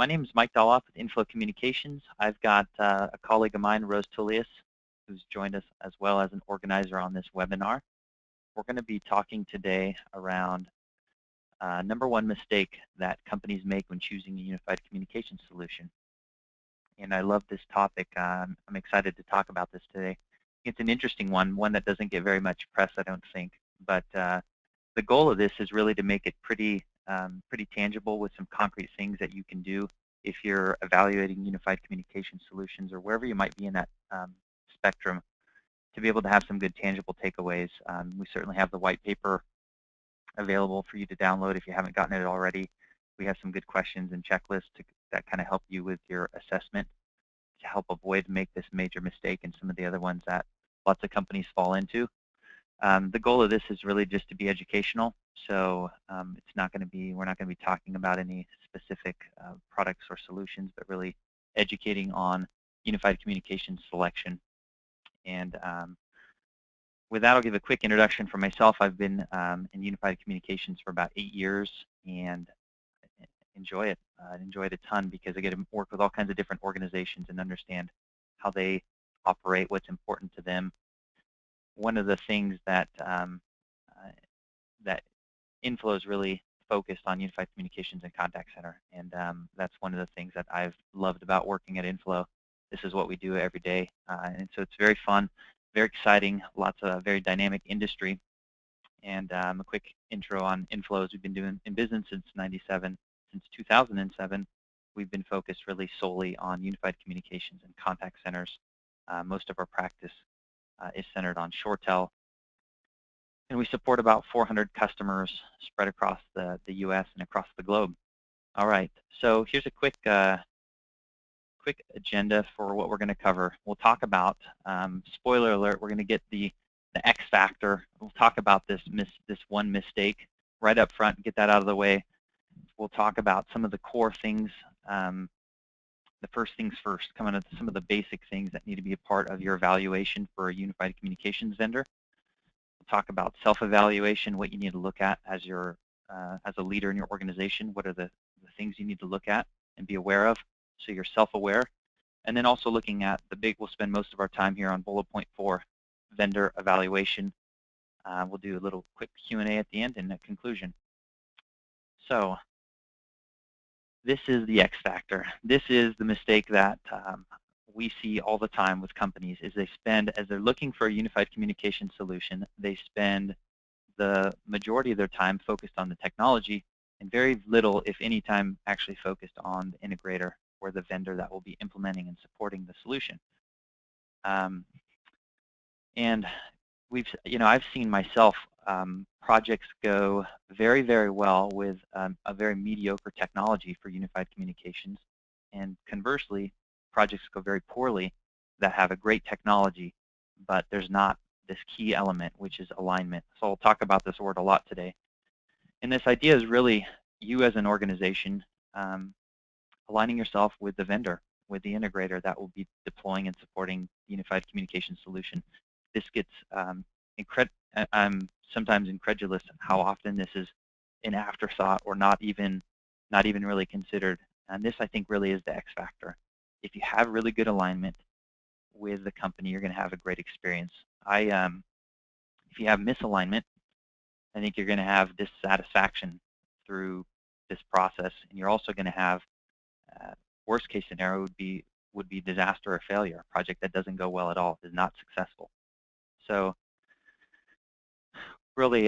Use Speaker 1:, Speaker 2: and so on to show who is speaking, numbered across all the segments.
Speaker 1: my name is Mike Doloff with Inflow Communications. I've got a colleague of mine, Rose Tullius, who's joined us as well as an organizer on this webinar. We're going to be talking today around number one mistake that companies make when choosing a unified communications solution. And I love this topic. I'm excited to talk about this today. It's an interesting one that doesn't get very much press, I don't think. But the goal of this is really to make it pretty tangible with some concrete things that you can do if you're evaluating unified communication solutions or wherever you might be in that spectrum, to be able to have some good tangible takeaways. We certainly have the white paper available for you to download if you haven't gotten it already. We have some good questions and checklists that kind of help you with your assessment to help avoid make this major mistake and some of the other ones that lots of companies fall into. The goal of this is really just to be educational, so it's not going to be, we're not going to be talking about any specific products or solutions, but really educating on unified communication selection. And with that, I'll give a quick introduction for myself. I've been in unified communications for about 8 years and enjoy it. I enjoy it a ton because I get to work with all kinds of different organizations and understand how they operate, what's important to them. One of the things that that Inflow is really focused on unified communications and contact center, and that's one of the things that I've loved about working at Inflow. This is what we do every day, and so it's very fun, very exciting, lots of very dynamic industry. And a quick intro on Inflow. We've been doing in business since '97. Since 2007, we've been focused really solely on unified communications and contact centers. Most of our practice is centered on ShoreTel, and we support about 400 customers spread across the U.S. and across the globe. All right, so here's a quick agenda for what we're going to cover. We'll talk about, spoiler alert, we're going to get the X factor. We'll talk about this one mistake right up front and get that out of the way. We'll talk about some of the core things, the first things first, coming at some of the basic things that need to be a part of your evaluation for a unified communications vendor. We'll talk about self-evaluation, what you need to look at as your as a leader in your organization. What are the things you need to look at and be aware of, so you're self-aware. And then also looking at we'll spend most of our time here on bullet point 4, vendor evaluation. We'll do a little quick Q&A at the end and a conclusion. So this is the X factor. This is the mistake that we see all the time with companies, is they spend, as they're looking for a unified communication solution, they spend the majority of their time focused on the technology and very little, if any, time actually focused on the integrator or the vendor that will be implementing and supporting the solution. And I've seen myself projects go very, very well with a very mediocre technology for unified communications, and conversely, projects go very poorly that have a great technology, but there's not this key element, which is alignment. So I'll talk about this word a lot today. And this idea is really you as an organization aligning yourself with the vendor, with the integrator that will be deploying and supporting unified communication solution. This gets I'm sometimes incredulous how often this is an afterthought or not even really considered. And this, I think, really is the X factor. If you have really good alignment with the company, you're going to have a great experience. If you have misalignment, I think you're going to have dissatisfaction through this process, and you're also going to have worst case scenario would be disaster or failure. A project that doesn't go well at all is not successful. So really,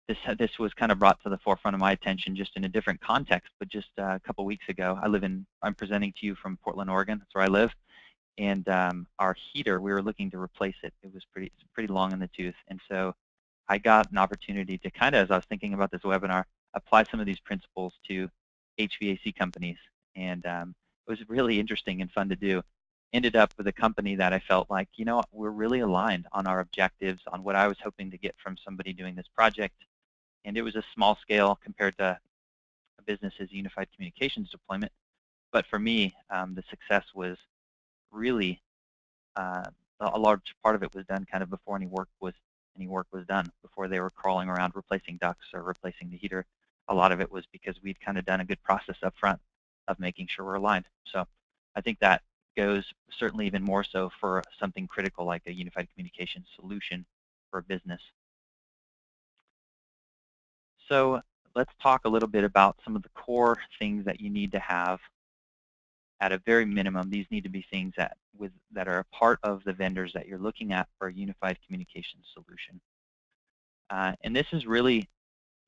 Speaker 1: this was kind of brought to the forefront of my attention just in a different context, but just a couple weeks ago. I'm presenting to you from Portland, Oregon. That's where I live. And our heater, we were looking to replace it. It was pretty long in the tooth. And so I got an opportunity to kind of, as I was thinking about this webinar, apply some of these principles to HVAC companies. And it was really interesting and fun to do. Ended up with a company that I felt like, we're really aligned on our objectives, on what I was hoping to get from somebody doing this project. And it was a small scale compared to a business's unified communications deployment. But for me, the success was really, a large part of it was done kind of before any work was done, before they were crawling around replacing ducts or replacing the heater. A lot of it was because we'd kind of done a good process up front of making sure we're aligned. So I think that goes certainly even more so for something critical like a unified communications solution for a business. So let's talk a little bit about some of the core things that you need to have at a very minimum. These need to be things that are a part of the vendors that you're looking at for a unified communications solution. And this is really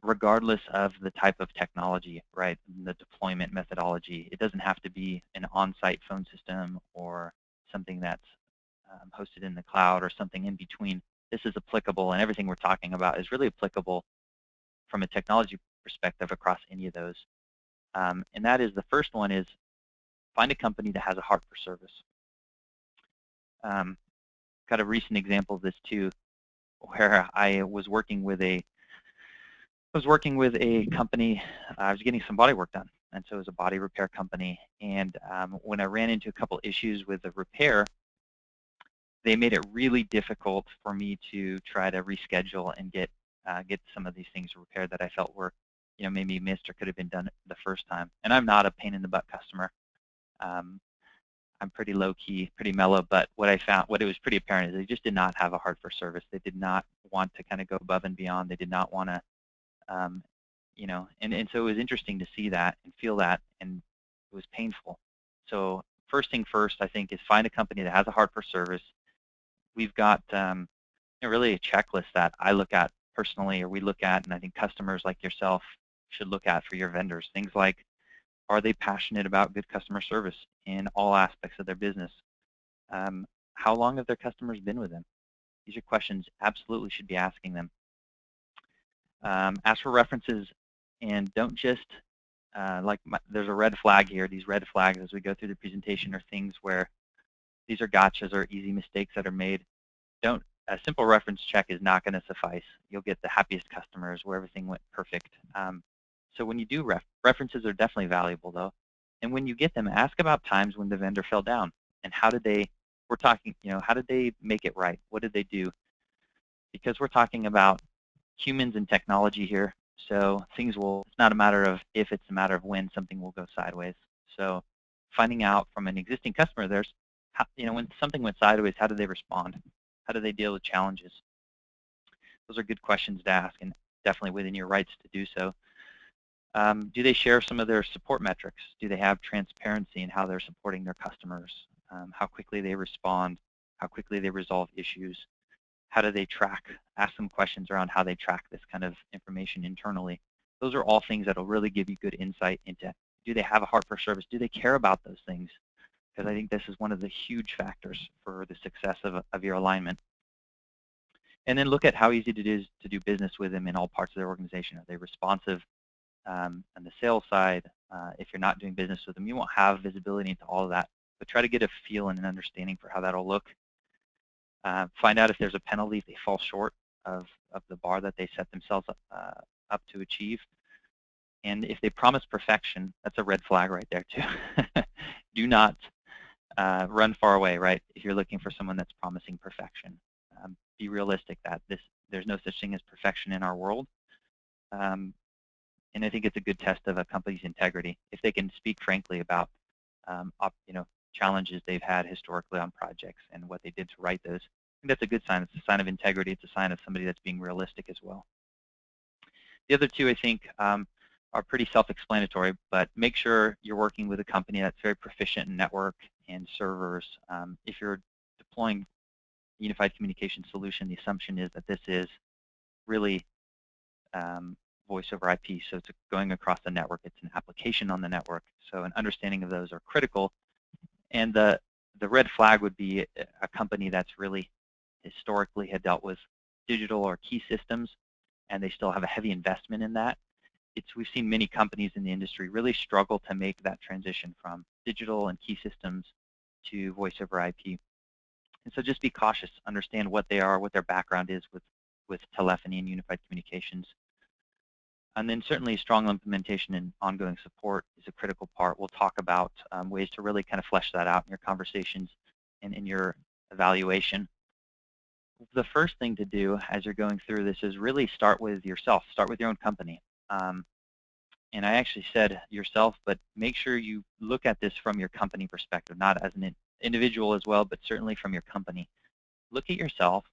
Speaker 1: regardless of the type of technology, right, the deployment methodology. It doesn't have to be an on-site phone system or something that's hosted in the cloud or something in between. This is applicable, and everything we're talking about is really applicable from a technology perspective across any of those. And that is, the first one is find a company that has a heart for service. Got a recent example of this too, where I was working with a company. I was getting some body work done, and so it was a body repair company. And when I ran into a couple issues with the repair, they made it really difficult for me to try to reschedule and get some of these things repaired that I felt were, maybe missed or could have been done the first time. And I'm not a pain in the butt customer. I'm pretty low key, pretty mellow, but what it was pretty apparent is they just did not have a heart for service. They did not want to kind of go above and beyond. They did not want to, and so it was interesting to see that and feel that, and it was painful. So first thing first, I think, is find a company that has a heart for service. We've got really a checklist that I look at personally, or we look at, and I think customers like yourself should look at for your vendors. Things like, are they passionate about good customer service in all aspects of their business? How long have their customers been with them? These are questions absolutely should be asking them. Ask for references, and don't just, there's a red flag here. These red flags as we go through the presentation are things where these are gotchas or easy mistakes that are made. A simple reference check is not going to suffice. You'll get the happiest customers where everything went perfect. So when you do references are definitely valuable though. And when you get them, ask about times when the vendor fell down and how did they, how did they make it right? What did they do? Because we're talking about humans and technology here, so it's not a matter of if, it's a matter of when something will go sideways. So finding out from an existing customer, when something went sideways, how did they respond? How do they deal with challenges? Those are good questions to ask, and definitely within your rights to do so. Do they share some of their support metrics? Do they have transparency in how they're supporting their customers? How quickly they respond? How quickly they resolve issues? How do they track? Ask them questions around how they track this kind of information internally. Those are all things that will really give you good insight into, do they have a heart for service? Do they care about those things? Because I think this is one of the huge factors for the success of your alignment. And then look at how easy it is to do business with them in all parts of their organization. Are they responsive on the sales side? If you're not doing business with them, you won't have visibility into all of that. But try to get a feel and an understanding for how that'll look. Find out if there's a penalty if they fall short of the bar that they set themselves up to achieve. And if they promise perfection, that's a red flag right there too. Do not run far away, right? If you're looking for someone that's promising perfection, be realistic that there's no such thing as perfection in our world. And I think it's a good test of a company's integrity if they can speak frankly about challenges they've had historically on projects and what they did to right those. I think that's a good sign. It's a sign of integrity. It's a sign of somebody that's being realistic as well. The other two, I think, are pretty self-explanatory, but make sure you're working with a company that's very proficient in network and servers. If you're deploying a unified communication solution, the assumption is that this is really voice over IP, so it's going across the network. It's an application on the network, so an understanding of those are critical. And the red flag would be a company that's really historically had dealt with digital or key systems, and they still have a heavy investment in that. We've seen many companies in the industry really struggle to make that transition from digital and key systems to voice over IP. And so just be cautious, understand what they are, what their background is with telephony and unified communications. And then certainly strong implementation and ongoing support is a critical part. We'll talk about ways to really kind of flesh that out in your conversations and in your evaluation. The first thing to do as you're going through this is really start with yourself. Start with your own company. and I actually said yourself, but make sure you look at this from your company perspective, not as an individual as well, but certainly from your company. Look at yourself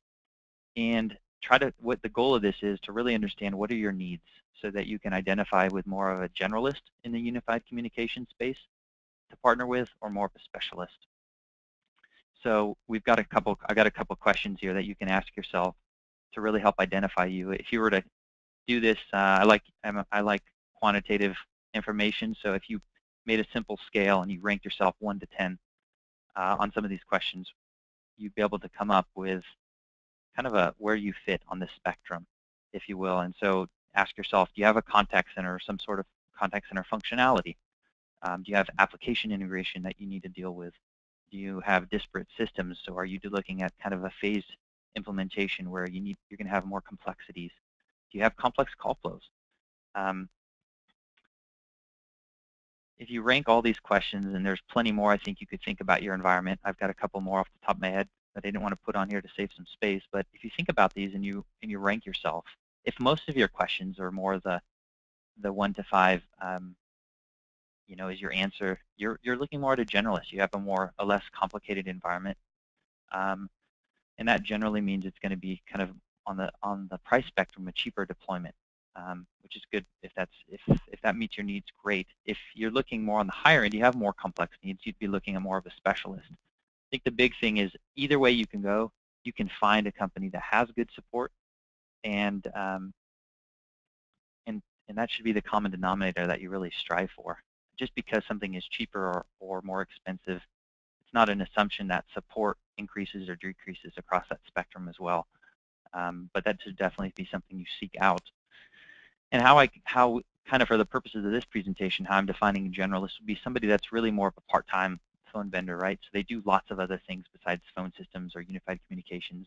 Speaker 1: and try to, what the goal of this is to really understand what are your needs so that you can identify with more of a generalist in the unified communication space to partner with or more of a specialist. So I got a couple questions here that you can ask yourself to really help identify you. If you were to do this, I like quantitative information. So if you made a simple scale and you ranked yourself 1 to 10 on some of these questions, you'd be able to come up with kind of a where you fit on this spectrum, if you will. And so ask yourself, do you have a contact center or some sort of contact center functionality? Do you have application integration that you need to deal with? Do you have disparate systems? So are you looking at kind of a phased implementation where you're going to have more complexities? Do you have complex call flows? If you rank all these questions, and there's plenty more I think you could think about your environment. I've got a couple more off the top of my head that I didn't want to put on here to save some space. But if you think about these and you rank yourself, if most of your questions are more the 1 to 5, is your answer, you're looking more at a generalist. You have a less complicated environment, and that generally means it's going to be kind of on the price spectrum, a cheaper deployment, which is good if that meets your needs. Great. If you're looking more on the higher end, you have more complex needs. You'd be looking at more of a specialist. I think the big thing is either way you can go, you can find a company that has good support, and that should be the common denominator that you really strive for. Just because something is cheaper or more expensive, it's not an assumption that support increases or decreases across that spectrum as well. But that should definitely be something you seek out. And how kind of for the purposes of this presentation, how I'm defining a generalist would be somebody that's really more of a part-time phone vendor, right? So they do lots of other things besides phone systems or unified communications.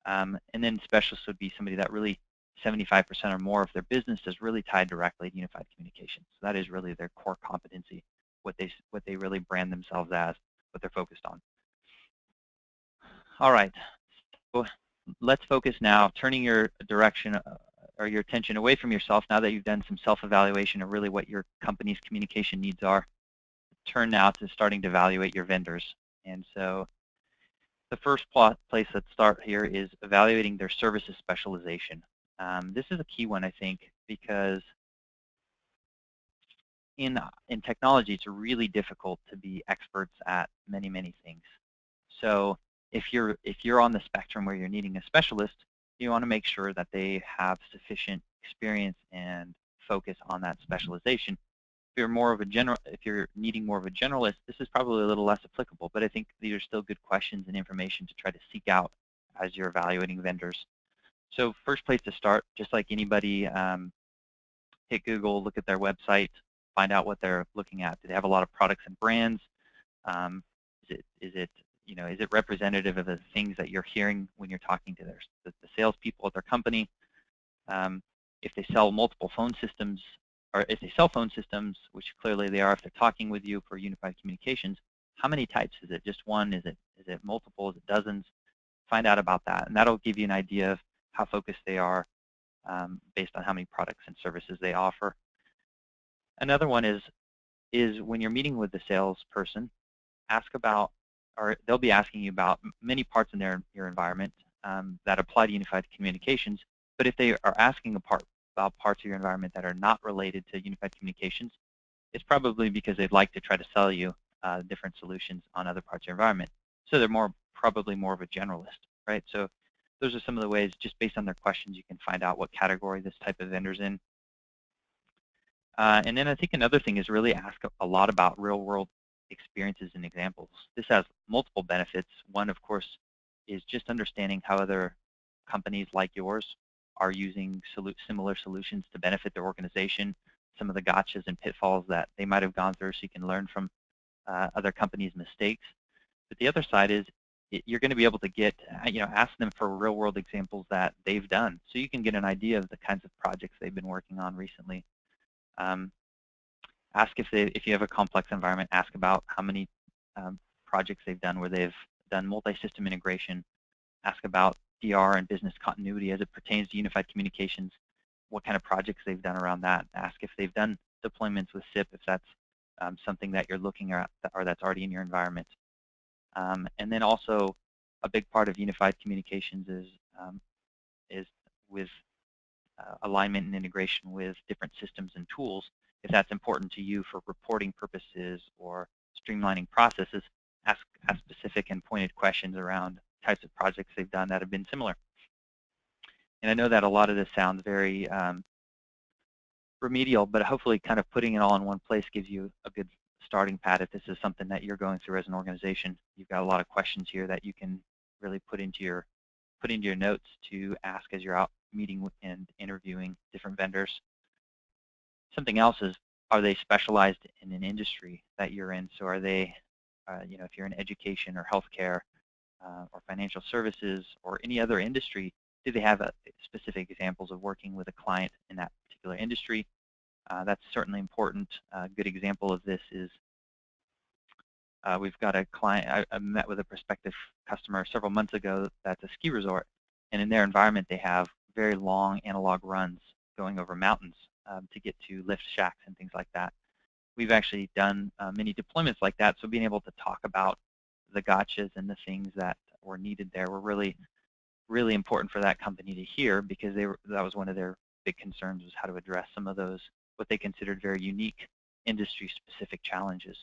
Speaker 1: And then specialists would be somebody that really 75% or more of their business is really tied directly to unified communications. So that is really their core competency, what they really brand themselves as, what they're focused on. All right, so let's focus now, turning your direction or your attention away from yourself now that you've done some self-evaluation of really what your company's communication needs are. Turn now to starting to evaluate your vendors. And so the first place let's start here is evaluating their services specialization. This is a key one, I think, because in technology, it's really difficult to be experts at many, many things. So if you're on the spectrum where you're needing a specialist, you want to make sure that they have sufficient experience and focus on that specialization. If you're needing more of a generalist, this is probably a little less applicable, but I think these are still good questions and information to try to seek out as you're evaluating vendors. So first place to start, just like anybody, hit Google, look at their website, find out what they're looking at. Do they have a lot of products and brands? Is it representative of the things that you're hearing when you're talking to the salespeople at their company? If they sell multiple phone systems, or if they sell phone systems, which clearly they are if they're talking with you for unified communications, how many types? Is it just one? Is it multiple? Is it dozens? Find out about that, and that'll give you an idea of how focused they are based on how many products and services they offer. Another one is when you're meeting with the salesperson, ask about, or they'll be asking you about many parts in your environment that apply to unified communications. But if they are asking about parts of your environment that are not related to unified communications, it's probably because they'd like to try to sell you different solutions on other parts of your environment. So they're probably more of a generalist, right? So those are some of the ways, just based on their questions, you can find out what category this type of vendor's in. And then I think another thing is really ask a lot about real-world experiences and examples. This has multiple benefits. One, of course, is just understanding how other companies like yours are using similar solutions to benefit their organization, some of the gotchas and pitfalls that they might have gone through, so you can learn from other companies' mistakes. But the other side is you're going to be able to ask them for real-world examples that they've done, so you can get an idea of the kinds of projects they've been working on recently. Ask if you have a complex environment, ask about how many projects they've done where they've done multi-system integration. Ask about DR and business continuity as it pertains to unified communications, what kind of projects they've done around that. Ask if they've done deployments with SIP if that's something that you're looking at or that's already in your environment. And then also a big part of unified communications is with alignment and integration with different systems and tools. If that's important to you for reporting purposes or streamlining processes, ask specific and pointed questions around types of projects they've done that have been similar. And I know that a lot of this sounds very remedial, but hopefully kind of putting it all in one place gives you a good starting pad if this is something that you're going through as an organization. You've got a lot of questions here that you can really put into your notes to ask as you're out meeting and interviewing different vendors. Something else is, are they specialized in an industry that you're in? So are they, if you're in education or healthcare or financial services or any other industry, do they have specific examples of working with a client in that particular industry? That's certainly important. A good example of this is we've got a client, I met with a prospective customer several months ago that's a ski resort, and in their environment they have very long analog runs going over mountains to get to lift shacks and things like that. We've actually done many deployments like that, so being able to talk about the gotchas and the things that were needed there were really, really important for that company to hear, because that was one of their big concerns, was how to address some of those, what they considered very unique industry-specific challenges.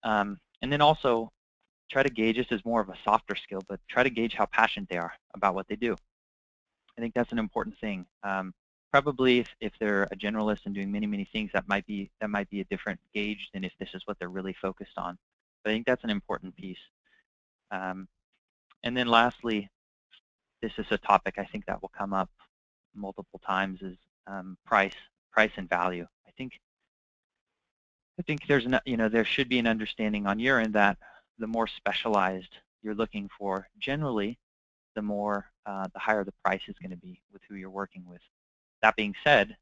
Speaker 1: And then also try to gauge, this is more of a softer skill, but try to gauge how passionate they are about what they do. I think that's an important thing. Probably if they're a generalist and doing many, many things, that might be a different gauge than if this is what they're really focused on. But I think that's an important piece. And then lastly, this is a topic I think that will come up multiple times, is price and value. I think there's there should be an understanding on your end that the more specialized you're looking for, generally, the higher the price is going to be with who you're working with. That being said,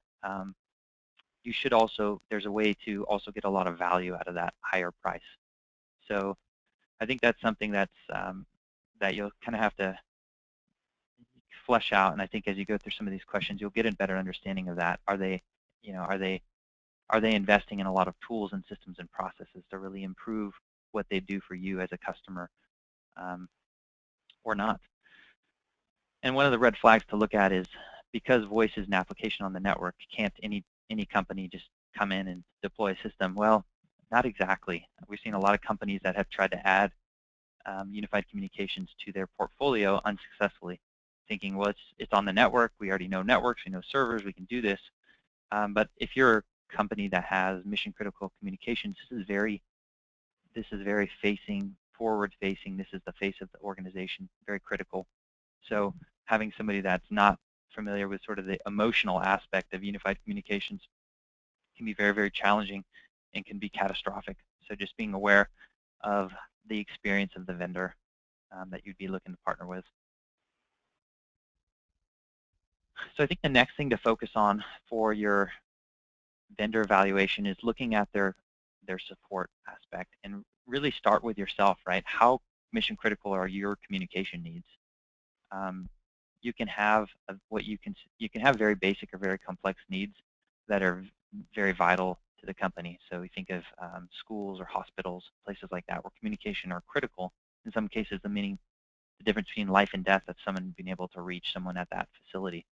Speaker 1: you should also, there's a way to also get a lot of value out of that higher price. So I think that's something that's that you'll kind of have to flesh out, and I think as you go through some of these questions, you'll get a better understanding of that. Are they investing in a lot of tools and systems and processes to really improve what they do for you as a customer, or not? And one of the red flags to look at is, because voice is an application on the network, can't any company just come in and deploy a system? Well, not exactly. We've seen a lot of companies that have tried to add unified communications to their portfolio unsuccessfully, thinking, well, it's on the network. We already know networks. We know servers. We can do this. But if you're a company that has mission-critical communications, this is very forward-facing. This is the face of the organization, very critical. So having somebody that's not familiar with sort of the emotional aspect of unified communications can be very, very challenging and can be catastrophic. So just being aware of the experience of the vendor that you'd be looking to partner with. So I think the next thing to focus on for your vendor evaluation is looking at their support aspect, and really start with yourself, right? How mission critical are your communication needs? You can have you can have very basic or very complex needs that are very vital to the company. So we think of schools or hospitals, places like that, where communication are critical. In some cases, the difference between life and death of someone being able to reach someone at that facility.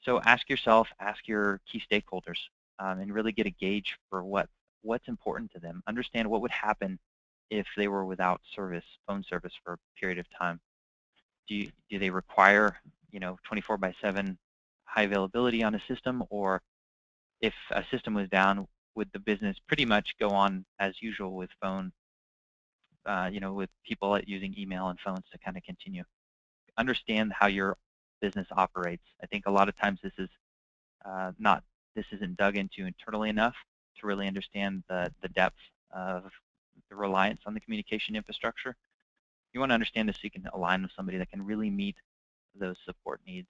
Speaker 1: So ask yourself, ask your key stakeholders, and really get a gauge for what's important to them. Understand what would happen if they were without phone service for a period of time. Do they require 24/7 high availability on a system, or if a system was down, would the business pretty much go on as usual with phone, with people using email and phones to kind of continue? Understand how your business operates. I think a lot of times this isn't dug into internally enough to really understand the depth of the reliance on the communication infrastructure. You want to understand this so you can align with somebody that can really meet those support needs.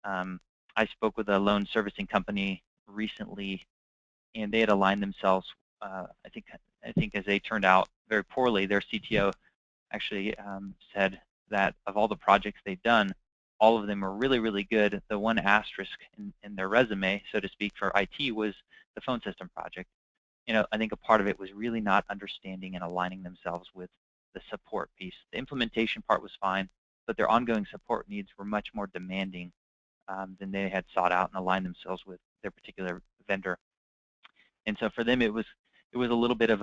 Speaker 1: I spoke with a loan servicing company recently, and they had aligned themselves. I think as they turned out very poorly, their CTO actually said that of all the projects they've done, all of them were really, really good. The one asterisk in their resume, so to speak, for IT was the phone system project. I think a part of it was really not understanding and aligning themselves with the support piece. The implementation part was fine, but their ongoing support needs were much more demanding than they had sought out and aligned themselves with their particular vendor. And so for them, it was a little bit of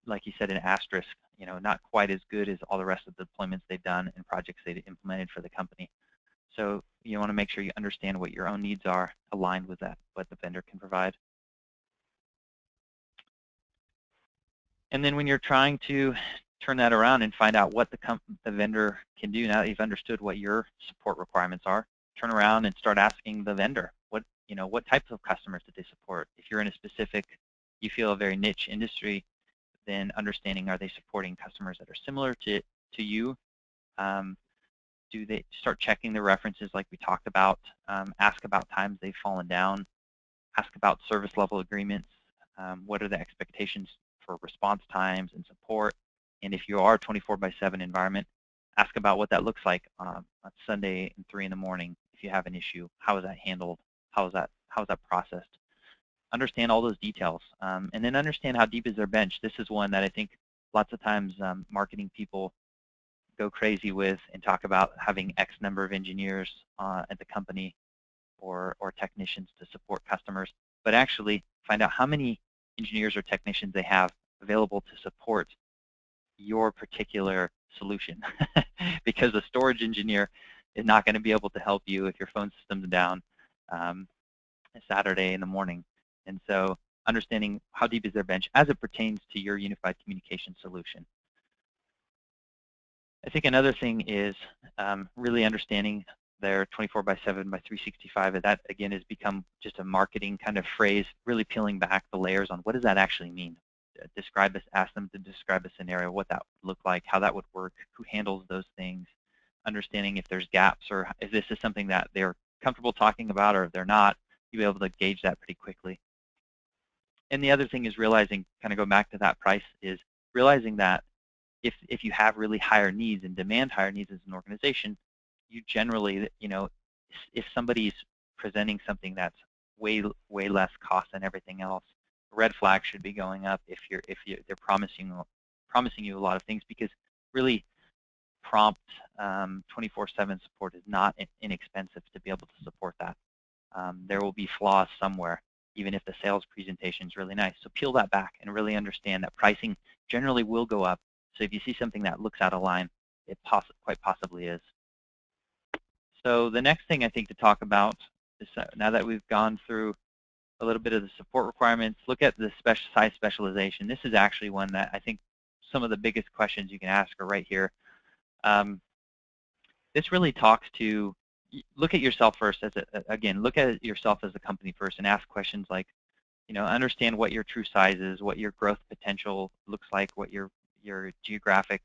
Speaker 1: like you said, an asterisk. Not quite as good as all the rest of the deployments they've done and projects they've implemented for the company. So you want to make sure you understand what your own needs are, aligned with that, what the vendor can provide. And then when you're trying to turn that around and find out what the vendor can do, now that you've understood what your support requirements are, turn around and start asking the vendor, what types of customers do they support? If you're in a specific, you feel a very niche industry, then understanding, are they supporting customers that are similar to you? Do they start checking the references like we talked about? Ask about times they've fallen down. Ask about service level agreements. What are the expectations for response times and support? And if you are a 24/7 environment, ask about what that looks like on Sunday at 3 in the morning. If you have an issue, how is that handled? How is that processed? Understand all those details, and then understand how deep is their bench. This is one that I think lots of times marketing people go crazy with and talk about having X number of engineers at the company or technicians to support customers, but actually find out how many engineers or technicians they have available to support your particular solution. Because a storage engineer is not going to be able to help you if your phone system's down Saturday in the morning. And so understanding how deep is their bench as it pertains to your unified communication solution. I think another thing is really understanding their 24/7 by 365. And that, again, has become just a marketing kind of phrase, really peeling back the layers on what does that actually mean. Ask them to describe a scenario, what that would look like, how that would work, who handles those things, understanding if there's gaps or if this is something that they're comfortable talking about, or if they're not, you'll be able to gauge that pretty quickly. And the other thing is realizing, kind of go back to that price, is realizing that if you have really higher needs and demand higher needs as an organization, you generally, if somebody's presenting something that's way less cost than everything else, red flag should be going up if they're promising you a lot of things, because really prompt 24/7 support is not inexpensive to be able to support that. There will be flaws somewhere, even if the sales presentation is really nice. So peel that back and really understand that pricing generally will go up. So if you see something that looks out of line, it quite possibly is. So the next thing I think to talk about is, now that we've gone through a little bit of the support requirements, look at the size specialization. This is actually one that I think some of the biggest questions you can ask are right here. This really talks to, look at yourself first again, look at yourself as a company first and ask questions like, understand what your true size is, what your growth potential looks like, what your geographic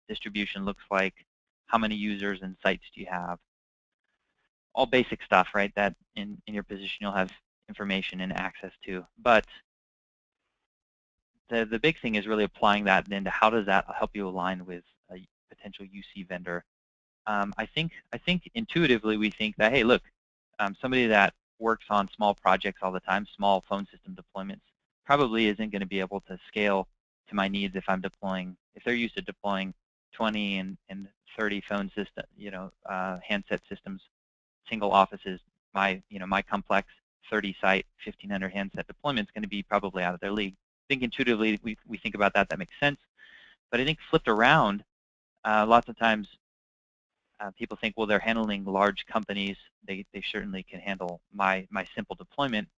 Speaker 1: distribution looks like, how many users and sites do you have. All basic stuff, right, that in your position you'll have information and access to. But the big thing is really applying that then to how does that help you align with a potential UC vendor. I think intuitively we think that, hey, look, somebody that works on small projects all the time, small phone system deployments, probably isn't going to be able to scale to my needs if they're used to deploying 20 and 30 phone system, handset systems, single offices. My complex 30-site, 1,500 handset deployment is going to be probably out of their league. I think intuitively we think about that makes sense. But I think flipped around, lots of times people think, well, they're handling large companies. They certainly can handle my simple deployment.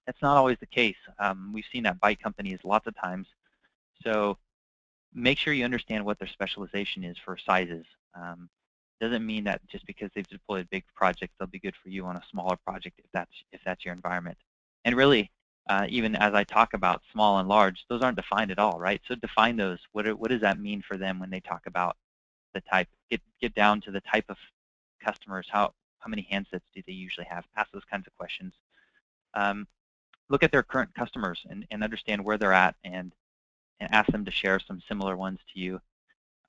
Speaker 1: That's not always the case. We've seen that bite companies lots of times. So make sure you understand what their specialization is for sizes. Doesn't mean that just because they've deployed big projects, they'll be good for you on a smaller project if that's your environment. And really, even as I talk about small and large, those aren't defined at all, right? So define those. What does that mean for them when they talk about the type? Get down to the type of customers. How many handsets do they usually have? Ask those kinds of questions. Look at their current customers and understand where they're at, and ask them to share some similar ones to you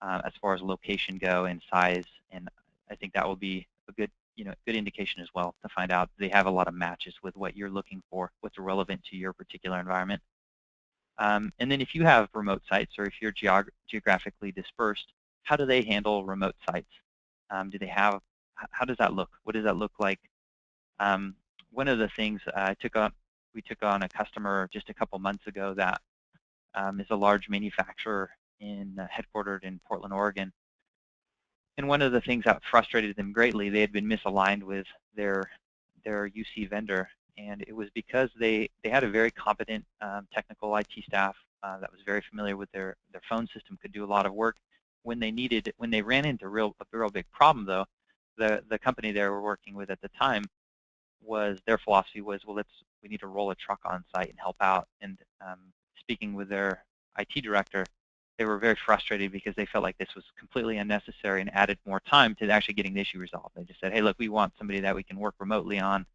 Speaker 1: as far as location go and size and I think that will be a good, good indication as well to find out they have a lot of matches with what you're looking for, what's relevant to your particular environment. And then if you have remote sites or if you're geographically dispersed, how do they handle remote sites? Do they have, how does that look? What does that look like? One of the things we took on a customer just a couple months ago that is a large manufacturer headquartered in Portland, Oregon. And one of the things that frustrated them greatly, they had been misaligned with their UC vendor, and it was because they had a very competent technical IT staff that was very familiar with their phone system, could do a lot of work. When they ran into a real big problem though, the company they were working with at the time, their philosophy was, well, we need to roll a truck on site and help out. And speaking with their IT director, they were very frustrated because they felt like this was completely unnecessary and added more time to actually getting the issue resolved. They just said, hey, look, we want somebody that we can work remotely on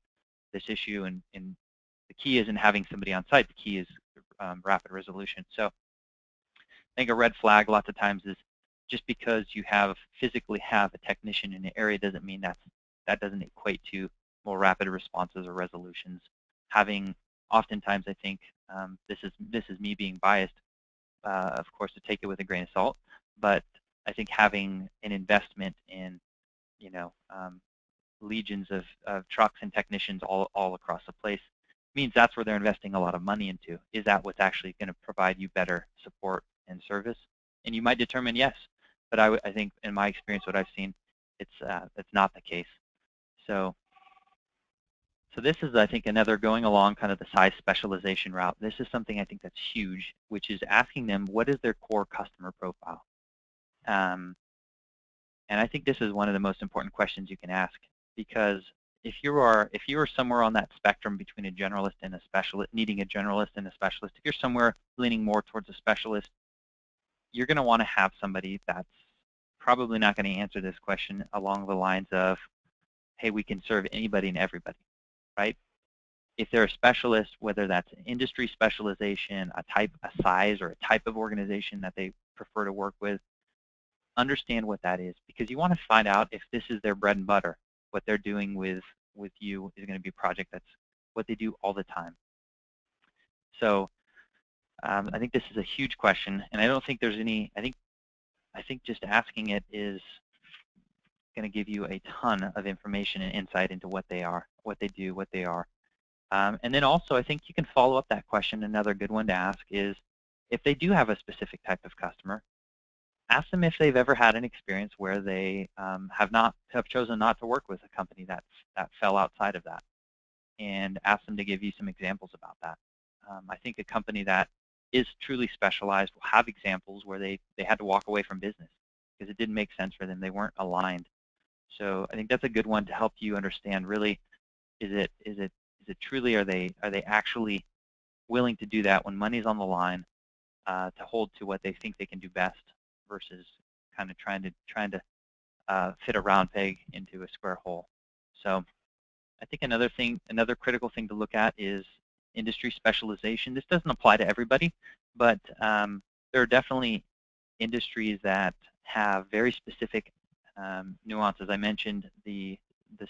Speaker 1: this issue, and the key isn't having somebody on site. The key is rapid resolution. So I think a red flag lots of times is just because you physically have a technician in the area doesn't mean that doesn't equate to more rapid responses or resolutions. Oftentimes, I think this is me being biased, of course, to take it with a grain of salt, but I think having an investment in, legions of trucks and technicians all across the place means that's where they're investing a lot of money into. Is that what's actually going to provide you better support and service? And you might determine yes, but I think in my experience, what I've seen, it's not the case. So this is, I think, another going along kind of the size specialization route. This is something I think that's huge, which is asking them what is their core customer profile. And I think this is one of the most important questions you can ask, because if you are somewhere on that spectrum between a generalist and a specialist, needing a generalist and a specialist, if you're somewhere leaning more towards a specialist, you're going to want to have somebody that's probably not going to answer this question along the lines of, hey, we can serve anybody and everybody, right? If they're a specialist, whether that's an industry specialization, a size, or a type of organization that they prefer to work with, understand what that is, because you want to find out if this is their bread and butter. What they're doing with you is going to be a project that's what they do all the time. So I think this is a huge question, and I don't think there's any. I think just asking it is going to give you a ton of information and insight into what they are, what they do, what they are. And then also, I think you can follow up that question. Another good one to ask is, if they do have a specific type of customer, ask them if they've ever had an experience where they have chosen not to work with a company that fell outside of that, and ask them to give you some examples about that. I think a company that is truly specialized will have examples where they had to walk away from business because it didn't make sense for them. They weren't aligned. So I think that's a good one to help you understand, really, is it truly, are they actually willing to do that when money's on the line, to hold to what they think they can do best versus kind of trying to fit a round peg into a square hole. So I think another critical thing to look at is industry specialization. This doesn't apply to everybody, but there are definitely industries that have very specific nuances. I mentioned the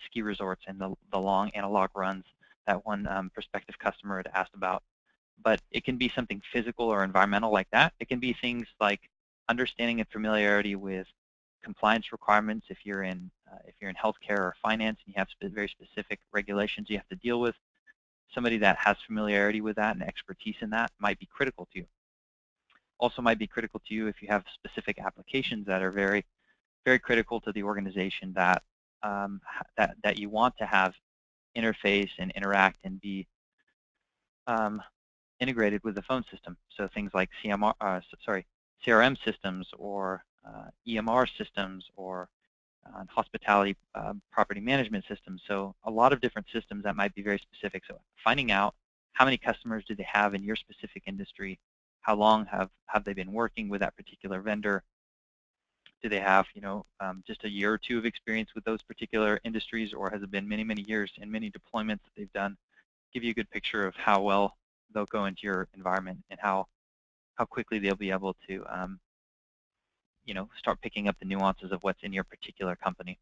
Speaker 1: ski resorts and the long analog runs that one prospective customer had asked about. But it can be something physical or environmental like that. It can be things like understanding and familiarity with compliance requirements if you're in healthcare or finance and you have very specific regulations you have to deal with. Somebody that has familiarity with that and expertise in that might be critical to you. Also might be critical to you if you have specific applications that are very, very critical to the organization that that you want to have interface and interact and be integrated with the phone system. So things like CRM systems or EMR systems or hospitality property management systems. So a lot of different systems that might be very specific. So finding out how many customers do they have in your specific industry, how long have they been working with that particular vendor, do they have just a year or two of experience with those particular industries, or has it been many, many years and many deployments that they've done? Give you a good picture of how well they'll go into your environment and how quickly they'll be able to start picking up the nuances of what's in your particular company.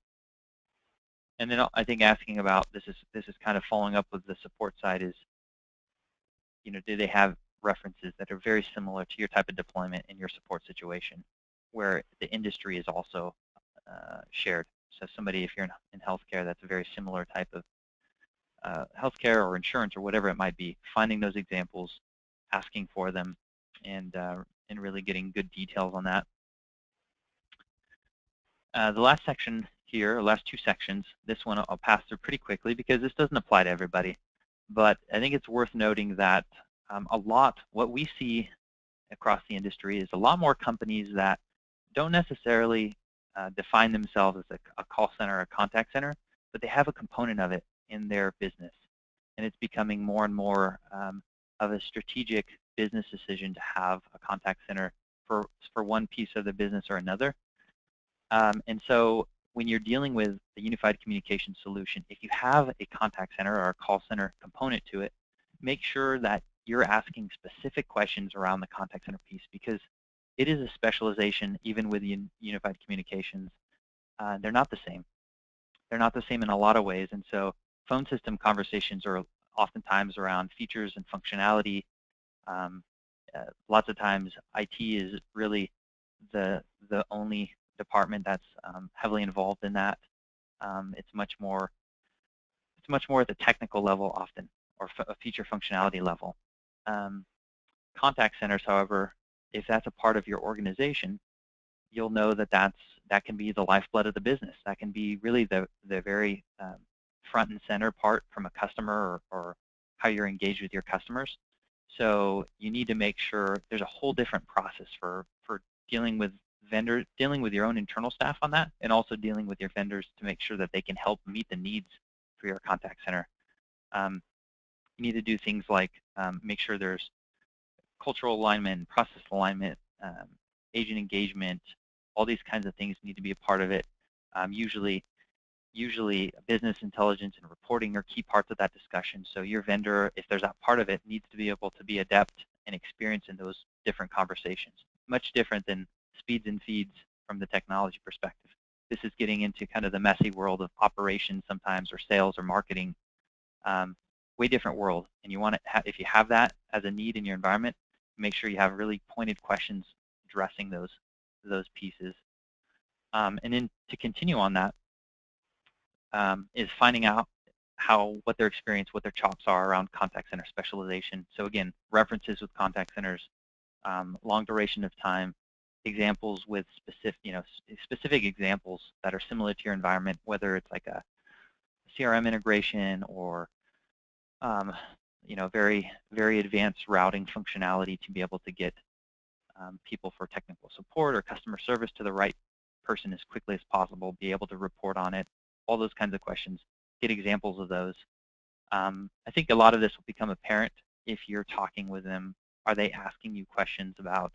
Speaker 1: And then I think asking about this is kind of following up with the support side is, do they have references that are very similar to your type of deployment in your support situation, where the industry is also shared. So somebody, if you're in healthcare, that's a very similar type of healthcare or insurance or whatever it might be. Finding those examples, asking for them, and really getting good details on that. The last section here, or last two sections, this one I'll pass through pretty quickly because this doesn't apply to everybody. But I think it's worth noting that what we see across the industry is a lot more companies that don't necessarily define themselves as a call center or a contact center, but they have a component of it in their business. And it's becoming more and more of a strategic business decision to have a contact center for one piece of the business or another. And so when you're dealing with a unified communication solution, if you have a contact center or a call center component to it, make sure that you're asking specific questions around the contact center piece, because it is a specialization even with unified communications. They're not the same. They're not the same in a lot of ways. And so phone system conversations are oftentimes around features and functionality. Lots of times IT is really the only department that's heavily involved in that. It's much more at the technical level often, or a feature functionality level. Contact centers, however, if that's a part of your organization, you'll know that that can be the lifeblood of the business. That can be really the very front and center part from a customer, or how you're engaged with your customers. So you need to make sure there's a whole different process for dealing with vendors, dealing with your own internal staff on that, and also dealing with your vendors to make sure that they can help meet the needs for your contact center. You need to do things like make sure there's cultural alignment, process alignment, agent engagement. All these kinds of things need to be a part of it. Usually business intelligence and reporting are key parts of that discussion. So your vendor, if there's that part of it, needs to be able to be adept and experienced in those different conversations. Much different than speeds and feeds from the technology perspective. This is getting into kind of the messy world of operations sometimes, or sales or marketing. Way different world. And you want to if you have that as a need in your environment, make sure you have really pointed questions addressing those pieces. And then to continue on that, is finding out what their experience, what their chops are around contact center specialization. So again, references with contact centers, long duration of time, examples with specific examples that are similar to your environment, whether it's like a CRM integration or very, very advanced routing functionality to be able to get people for technical support or customer service to the right person as quickly as possible, be able to report on it, all those kinds of questions, get examples of those. I think a lot of this will become apparent if you're talking with them. Are they asking you questions about,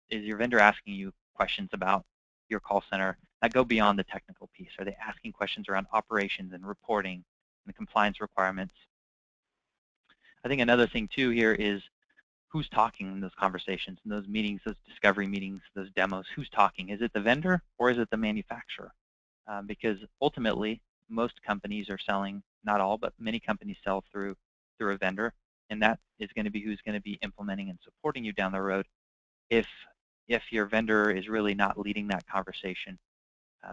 Speaker 1: is your vendor asking you questions about your call center that go beyond the technical piece? Are they asking questions around operations and reporting and the compliance requirements? I think another thing too here is who's talking in those conversations, in those meetings, those discovery meetings, those demos. Who's talking? Is it the vendor or is it the manufacturer? Because ultimately, most companies are selling, not all, but many companies sell through a vendor, and that is going to be who's going to be implementing and supporting you down the road. If your vendor is really not leading that conversation,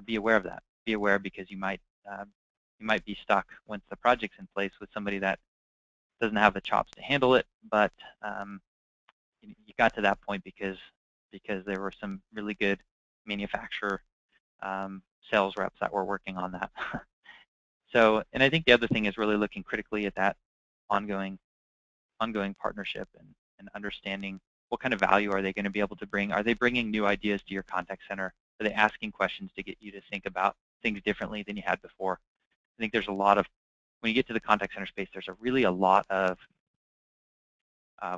Speaker 1: be aware of that. Be aware, because you might be stuck once the project's in place with somebody that doesn't have the chops to handle it, but you got to that point because there were some really good manufacturer sales reps that were working on that. So, and I think the other thing is really looking critically at that ongoing partnership and understanding what kind of value are they going to be able to bring. Are they bringing new ideas to your contact center? Are they asking questions to get you to think about things differently than you had before? I think there's a lot of, when you get to the contact center space, there's really a lot of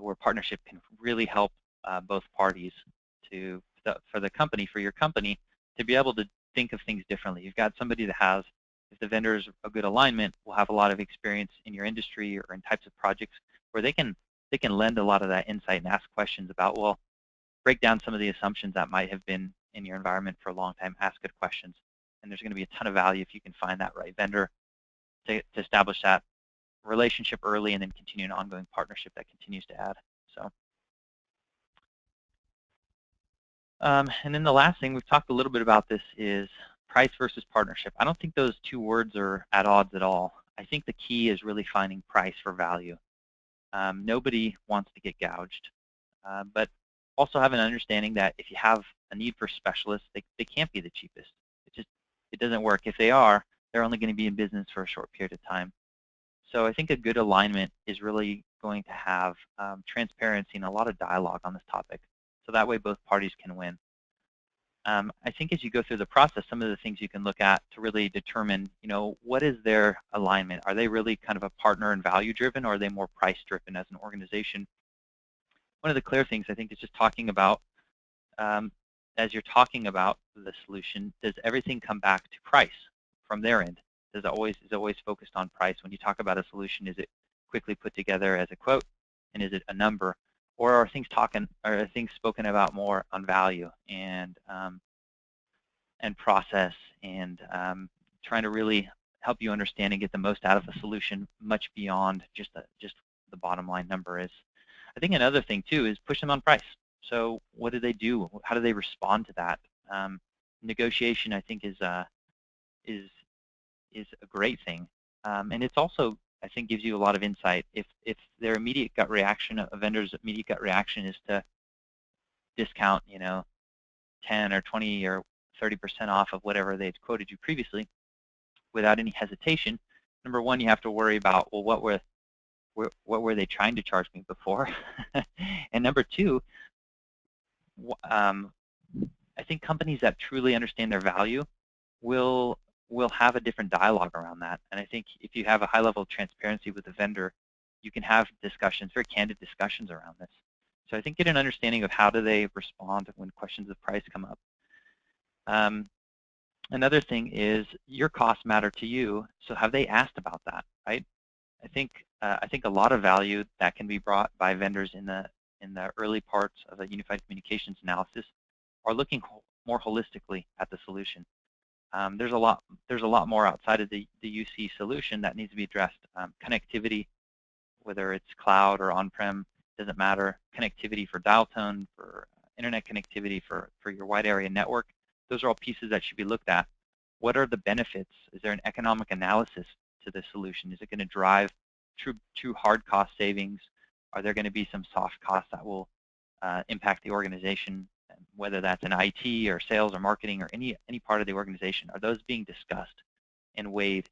Speaker 1: where partnership can really help both parties for your company to be able to think of things differently. You've got somebody that has, if the vendor is a good alignment, will have a lot of experience in your industry or in types of projects where they can lend a lot of that insight and ask questions about, well, break down some of the assumptions that might have been in your environment for a long time, ask good questions. And there's going to be a ton of value if you can find that right vendor to establish that relationship early and then continue an ongoing partnership that continues to add. So, and then the last thing, we've talked a little bit about this, is price versus partnership. I don't think those two words are at odds at all. I think the key is really finding price for value. Nobody wants to get gouged, but also have an understanding that if you have a need for specialists, they can't be the cheapest. It doesn't work. If they are, they're only going to be in business for a short period of time. So I think a good alignment is really going to have transparency and a lot of dialogue on this topic. So that way both parties can win. I think as you go through the process, some of the things you can look at to really determine, what is their alignment? Are they really kind of a partner and value driven, or are they more price driven as an organization? One of the clear things I think is just talking about, as you're talking about the solution, does everything come back to price from their end? Is it always focused on price? When you talk about a solution, is it quickly put together as a quote, and is it a number? Or are things spoken about more on value and process, and trying to really help you understand and get the most out of a solution, much beyond just the bottom line number is. I think another thing too is push them on price. So what do they do? How do they respond to that? Negotiation, I think, is a great thing, and it's also, I think, gives you a lot of insight. If their immediate gut reaction, a vendor's immediate gut reaction, is to discount, 10 or 20 or 30% off of whatever they'd quoted you previously, without any hesitation, number one, you have to worry about, well, what were they trying to charge me before? And number two, I think companies that truly understand their value will have a different dialogue around that. And I think if you have a high level of transparency with the vendor, you can have discussions, very candid discussions around this. So I think get an understanding of how do they respond when questions of price come up. Another thing is your costs matter to you, so have they asked about that, right? I think a lot of value that can be brought by vendors in the early parts of a unified communications analysis are looking more holistically at the solution. There's a lot more outside of the UC solution that needs to be addressed. Connectivity, whether it's cloud or on-prem, doesn't matter. Connectivity for dial tone, for internet connectivity, for your wide area network. Those are all pieces that should be looked at. What are the benefits? Is there an economic analysis to the solution? Is it going to drive true hard cost savings? Are there going to be some soft costs that will impact the organization, whether that's in IT or sales or marketing or any part of the organization? Are those being discussed and weighed?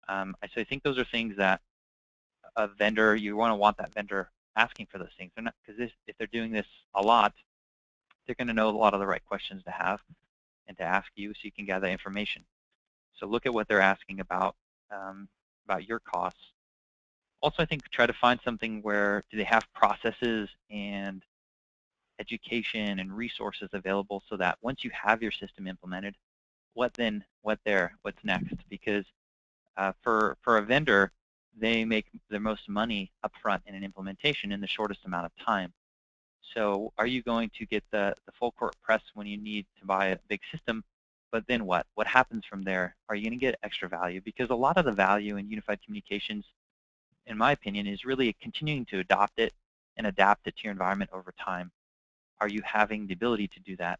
Speaker 1: So I think those are things that a vendor, you want that vendor asking for those things. Because if they're doing this a lot, they're going to know a lot of the right questions to have and to ask you, so you can gather information. So look at what they're asking about your costs. Also, I think try to find something where do they have processes and education and resources available, so that once you have your system implemented, what's next? Because for a vendor, they make the most money upfront in an implementation in the shortest amount of time. So are you going to get the full court press when you need to buy a big system? But then what? What happens from there? Are you going to get extra value? Because a lot of the value in unified communications, in my opinion, is really continuing to adopt it and adapt it to your environment over time. Are you having the ability to do that?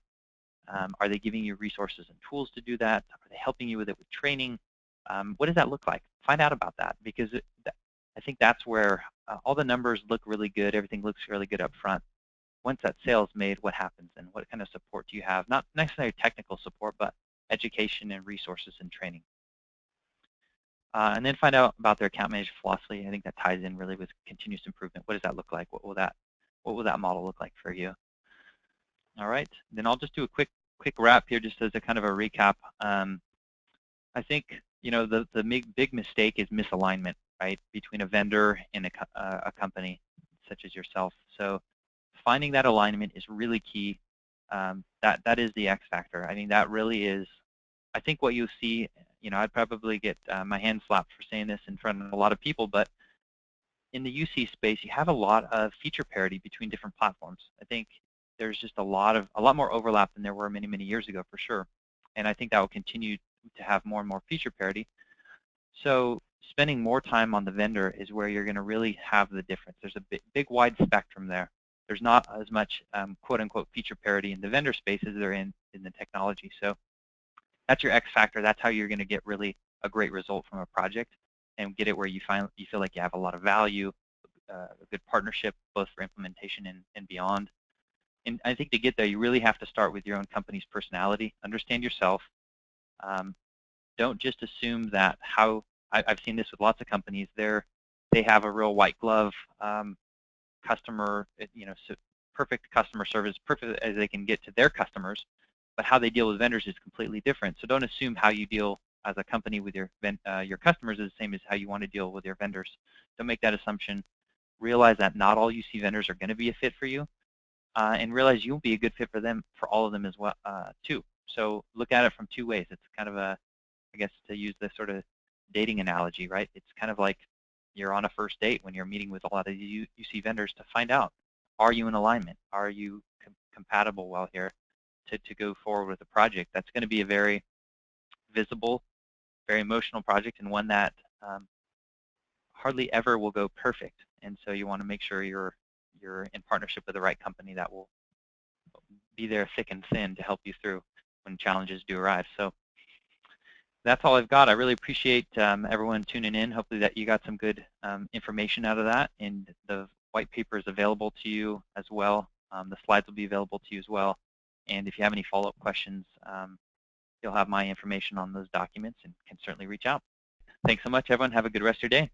Speaker 1: Are they giving you resources and tools to do that? Are they helping you with it with training? What does that look like? Find out about that, because I think that's where all the numbers look really good. Everything looks really good up front. Once that sale is made, what happens, and what kind of support do you have? Not necessarily technical support, but education and resources and training. And then find out about their account management philosophy. I think that ties in really with continuous improvement. What does that look like? What will that model look like for you? All right. Then I'll just do a quick wrap here, just as a kind of a recap. I think the big mistake is misalignment, right, between a vendor and a company such as yourself. So finding that alignment is really key. That is the X factor. I mean, that really is. I think what you see, I'd probably get my hand slapped for saying this in front of a lot of people, but in the UC space, you have a lot of feature parity between different platforms. I think there's just a lot more overlap than there were many, many years ago, for sure. And I think that will continue to have more and more feature parity. So spending more time on the vendor is where you're going to really have the difference. There's a big wide spectrum there. There's not as much quote-unquote feature parity in the vendor space as there in the technology. So that's your X factor. That's how you're going to get really a great result from a project and get it where you feel like you have a lot of value, a good partnership both for implementation and beyond. And I think to get there, you really have to start with your own company's personality. Understand yourself. Don't just assume that I've seen this with lots of companies. They have a real white glove customer, so perfect customer service, perfect as they can get to their customers, but how they deal with vendors is completely different. So don't assume how you deal as a company with your customers is the same as how you want to deal with your vendors. Don't make that assumption. Realize that not all UC vendors are going to be a fit for you, and realize you won't be a good fit for them, for all of them as well, too. So look at it from two ways. It's kind of I guess to use this sort of dating analogy, right? It's kind of like you're on a first date when you're meeting with a lot of UC vendors to find out, are you in alignment? Are you compatible well here to go forward with the project? That's going to be a very visible, very emotional project, and one that hardly ever will go perfect. And so you want to make sure you're in partnership with the right company that will be there thick and thin to help you through when challenges do arrive. So that's all I've got. I really appreciate everyone tuning in. Hopefully that you got some good information out of that, and the white paper is available to you as well. The slides will be available to you as well. And if you have any follow-up questions, you'll have my information on those documents and can certainly reach out. Thanks so much, everyone. Have a good rest of your day.